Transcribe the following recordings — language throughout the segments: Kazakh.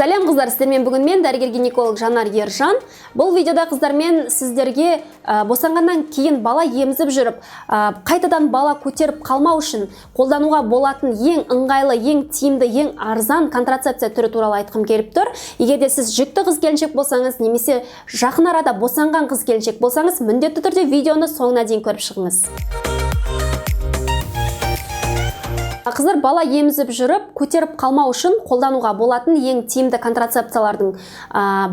Сәлем қыздар, сіздермен бүгін мен дәрігер-гинеколог Жанар Ержан. Бұл видеода қыздармен сіздерге босанғаннан кейін бала емізіп жүріп, қайтадан бала көтеріп қалмау үшін қолдануға болатын ең ыңғайлы, ең тиімді, ең арзан контрацепция түрі туралы айтқым келіп тұр. Егер де сіз жүкті қыз-келіншек болсаңыз, немесе жақын арада босанған қыз-келіншек болсаңыз, міндетті түрде видеоны соңына дейін көріп шығыңыз. Қыздар, бала емізіп жүріп, көтеріп қалмау үшін қолдануға болатын ең тиімді контрацепциялардың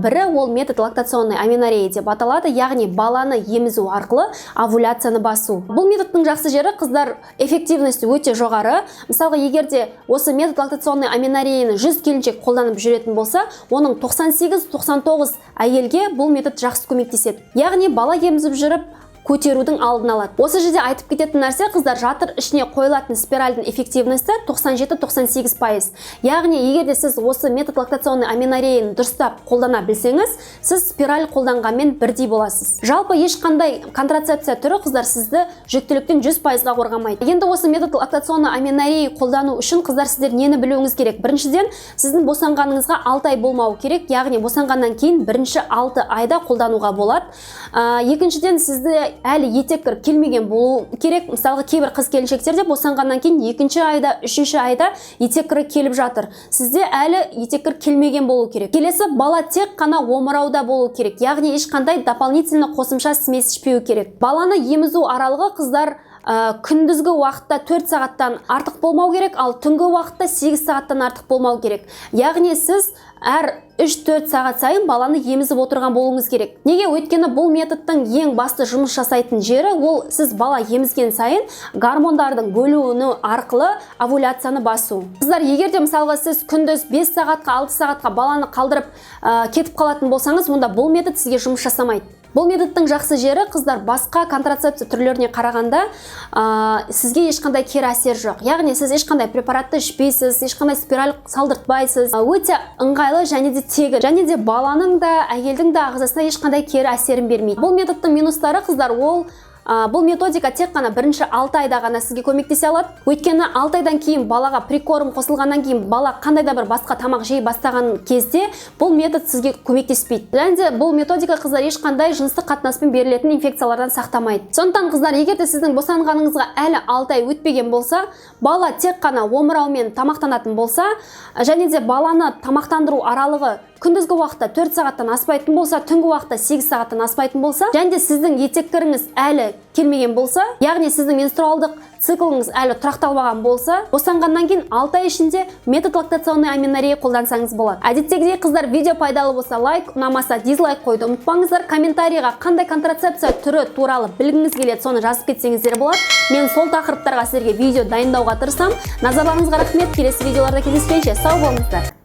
бірі ол метод лактационный аменорея деп аталады, яғни баланы емізу арқылы овуляцияны басу. Бұл методтың жақсы жері, қыздар, эффективності өте жоғары. Мысалға, егер де осы метод лактационный аменореяны 100 келіншек қолданып жүретін болса, оның 98-99 әйелге бұл метод жақсы көмектеседі. Яғни бала емізіп жүріп көтерудің алдын алады. Осы жерде айтып кететін нәрсе, қыздар, жатыр ішіне қойылатын спиральдің эффективності 97-98%. Яғни, егер де сіз осы метод лактационный аменореяны дұрыстап қолдана білсеңіз, сіз спираль қолданғанмен бірдей боласыз. Жалпы ешқандай контрацепция түрі, қыздар, сізді жүктіліктен 100%-ға қорғамайды. Енді осы метод лактационный аменорея қолдану үшін, қыздар, сіздер нені білуіңіз керек? Біріншіден, сіздің босанғаныңызға 6 ай болмау керек, яғни босанғаннан кейін бірінші 6 айда қолдануға болады. Екіншіден, сізді әлі етеккір келмеген болу керек. Мысалға, кейбір қыз-келіншектерде босанғаннан кейін 2-ші айда, 3-ші айда етеккірі келіп жатыр. Сізде әлі етеккір келмеген болу керек. Келесі, бала тек қана омырауда болу керек. Яғни ешқандай дополнительно қосымша смес ішпеу керек. Баланы емізу аралығы, қыздар, күндізгі уақытта 4 сағаттан артық болмау керек, ал түнгі уақытта 8 сағаттан артық болмау керек. Яғни сіз әр 3-4 сағат сайын баланы емізіп отырған болуыңыз керек. Неге? Өйткені бұл методтың ең басты жұмыс жасайтын жері, ол сіз бала емізген сайын гормондардың бөлуі арқылы овуляцияны басу. Қыздар, егер де мысалға сіз күндіз 5 сағатқа, 6 сағатқа баланы қалдырып кетіп қалатын болсаңыз, онда бұл метод сізге жұмыс жасамайды. Бұл методтың жақсы жері, қыздар, басқа контрацепция түрлеріне қарағанда сізге ешқандай кері әсер жоқ. Яғни сіз ешқандай препаратты ішпейсіз, ешқандай спираль салдыртпайсыз. Өте ыңғайлы және де тегін. Және де баланың да, әйелдің де ағзасына ешқандай кері әсерін бермейді. Бұл методтың минустары, қыздар, бұл методика тек қана бірінші 6 айда ғана сізге көмектесе алады. Өйткені 6 айдан кейін балаға прикорм қосылғаннан кейін бала қандай да бір басқа тамақ жей бастаған кезде бұл метод сізге көмектеспейді. Және де бұл методика, қыздар, ешқандай жыныстық қатынаспен берілетін инфекциялардан сақтамайды. Сондықтан, қыздар, егер де сіздің босанғаныңызға әлі 6 ай өтпеген болса, бала тек қана омыраумен тамақтанатын болса, және де баланы тамақтандыру аралығы күндізгі уақытта 4 сағаттан аспайтын болса, түнгі уақытта 8 сағаттан аспайтын болса, және де сіздің етеккіріңіз әлі келмеген болса, яғни сіздің менструалдық циклыңыз әлі тұрақталмаған болса, босанғаннан кейін 6 ай ішінде метод лактационный аменорея қолдансаңыз болады. Әдеттегідей, қыздар, видео пайдалы болса лайк, ұнамаса дизлайк қойды ұмытпаңыздар. Комментарийға қандай контрацепция түрі туралы білгіңіз келеді, соны жазып кетсеңіздер болады. Мен сол тақырыптарға сіздерге видео дайындауға тырысамын. Назарларыңызға рахмет. Келесі видеоларда кездескенше сау болыңыздар.